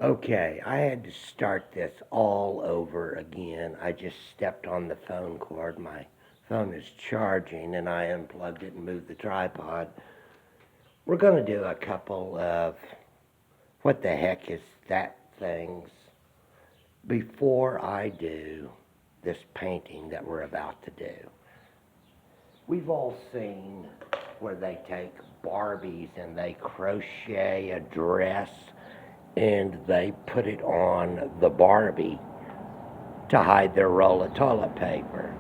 Okay, I had to start this all over again. I just stepped on the phone cord. My phone is charging and I unplugged it and moved the tripod. We're going to do a couple of what the heck is that things before I do this painting that we're about to do. We've all seen where they take Barbies and they crochet a dress and they put it on the Barbie to hide their roll of toilet paper.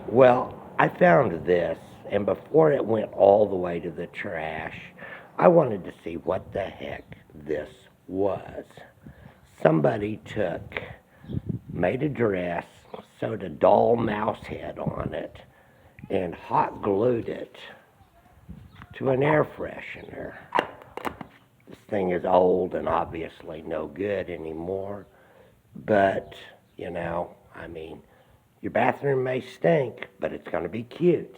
Well, I found this, and before it went all the way to the trash, I wanted to see what the heck this was. Somebody made a dress, sewed a doll mouse head on it, and hot glued it to an air freshener. This thing is old and obviously no good anymore, but, I mean, your bathroom may stink, but it's going to be cute.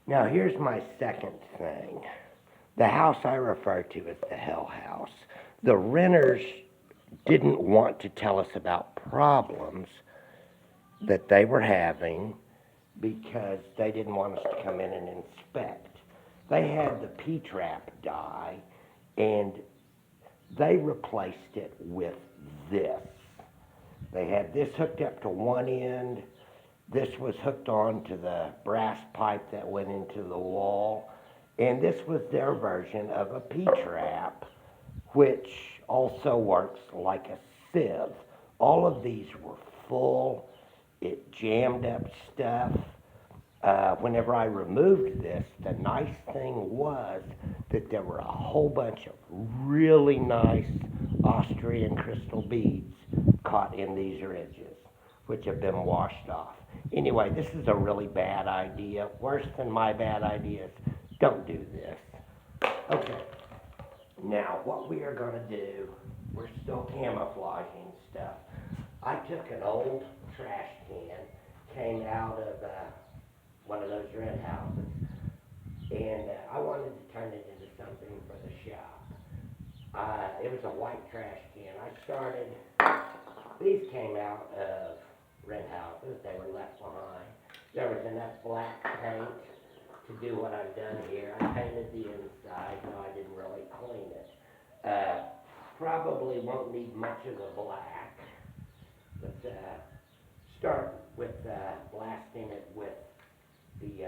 Now, here's my second thing. The house I refer to as the Hell House. The renters didn't want to tell us about problems that they were having because they didn't want us to come in and inspect. They had the P-trap die, and they replaced it with this. They had this hooked up to one end. This was hooked on to the brass pipe that went into the wall. And this was their version of a P-trap, which also works like a sieve. All of these were full. It jammed up stuff. Whenever I removed this, the nice thing was that there were a whole bunch of really nice Austrian crystal beads caught in these ridges, which have been washed off. Anyway, this is a really bad idea. Worse than my bad ideas. Don't do this. Okay, now what we are going to do, we're still camouflaging stuff. I took an old trash can, came out of one of those red houses, and I wanted to turn it into something for the shop. It was a white trash can. These came out of red houses. They were left behind. There was enough black paint to do what I've done here. I painted the inside, no, I didn't really clean it. Probably won't need much of the black, but start with blasting it with the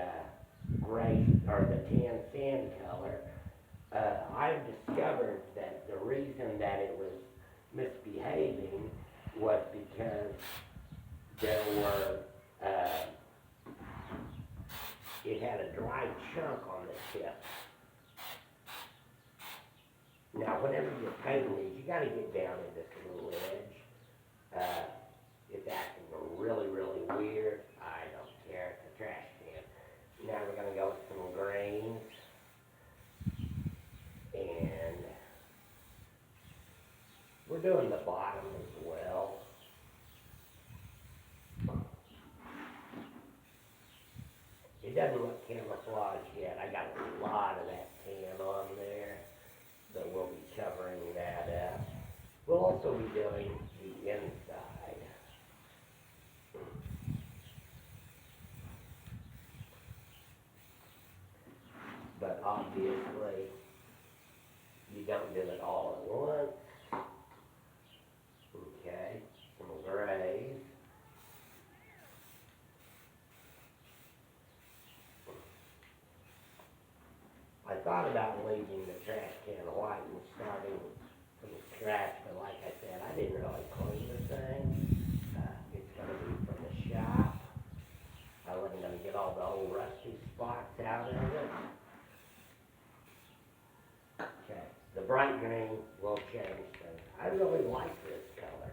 gray or the tan sand color. I've discovered that the reason that it was misbehaving was because there were it had a dry chunk on the tip. Now, whenever you're painting these, you got to get down to this little edge. It's acting really, really weird. I don't care. It's a trash can. Now we're going to go with some greens. And we're doing the bottom as well. It doesn't look camouflage yet. I got a lot of that tan on there, but we'll be covering that up. We'll also be doing the inside. But obviously, you don't do it all at once. Okay, some grays. I thought about leaving the trash can white and starting from scratch, but like I said, I didn't really clean the thing. It's going to be from the shop. I wasn't going to get all the old rusty spots out of it. Okay, the bright green will change things. I really like this color.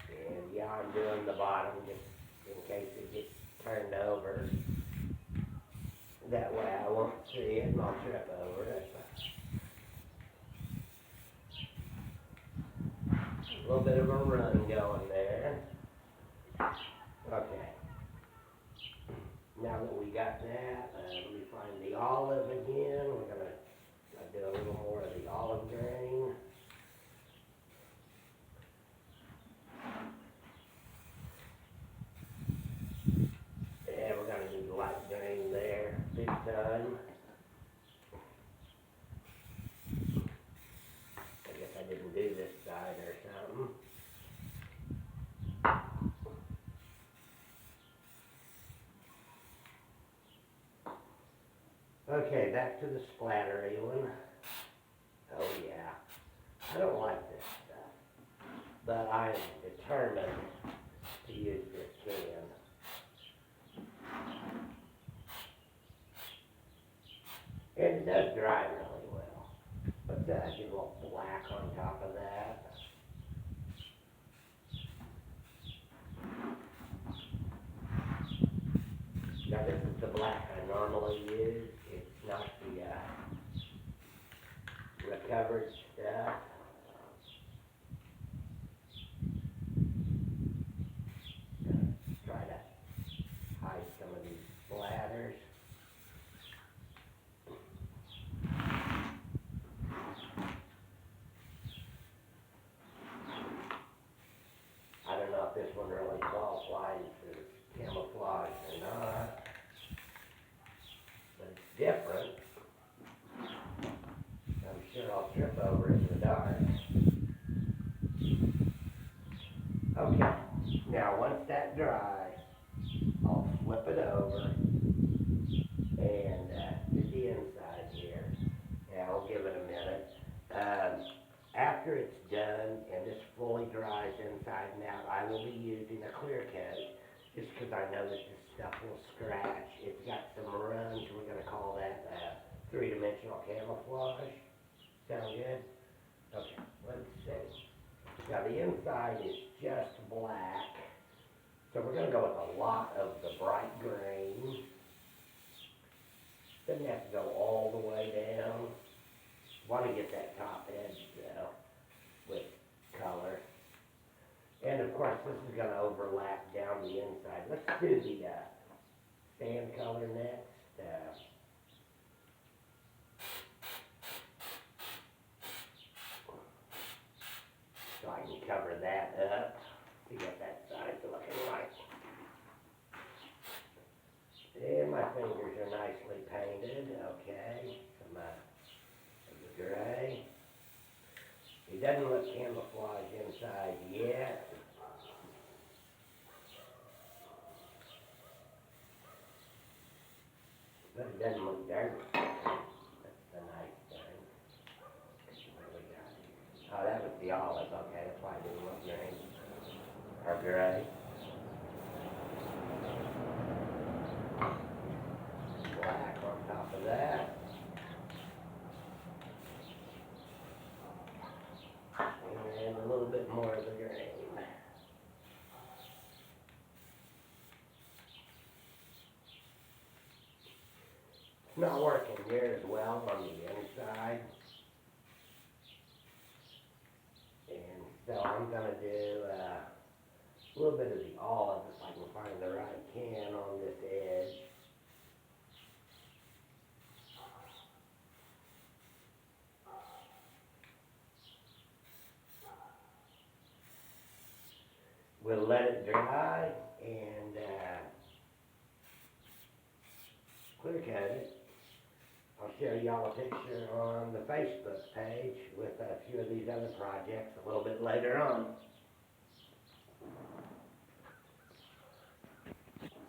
And yeah, I'm doing the bottom just in case it gets turned over. That way I won't see it and I'll trip over it. A little bit of a run going there. Okay. Now that we got that, let me find the olive again. We're going to Okay, back to the splattery. Oh yeah, I don't like this stuff, but I am determined to use this can. And it does dry really well, but get a little black on top of that. Now this is the black I normally use. It's not the recovered stuff. Try to hide some of these splatters. I don't know if this one really qualifies as camouflage or not, but it's different. I'm sure I'll trip over it in the dark. Okay, now once that dries, I'll flip it over and get the inside here. Yeah, I'll give it a minute. After it's done and this fully dries inside and out, I will be using a clear coat just because I know that this stuff will scratch. It's got some runs. We're going to call that three-dimensional camouflage. Sound good? Okay, let's see. Now the inside is just black. So we're going to go with a lot of the bright green. Doesn't have to go all the way down. Want to get that top edge though with color. And of course this is going to overlap down the inside. Let's do the sand color next. So I can cover that up to get that side looking like. And my fingers are nicely painted, okay. Some of the gray. It doesn't look camouflage inside yet. But it doesn't look dirty. That's the nice thing. What do we got here? Oh, that was the olive, okay, that's why it didn't look green. Or gray. Black on top of that. And a little bit more of the green. It's not working near as well on the inside. And so I'm going to do a little bit of the olive if I can find the right can on this edge. We'll let it dry and clear coat it. I'll show y'all a picture on the Facebook page with a few of these other projects a little bit later on.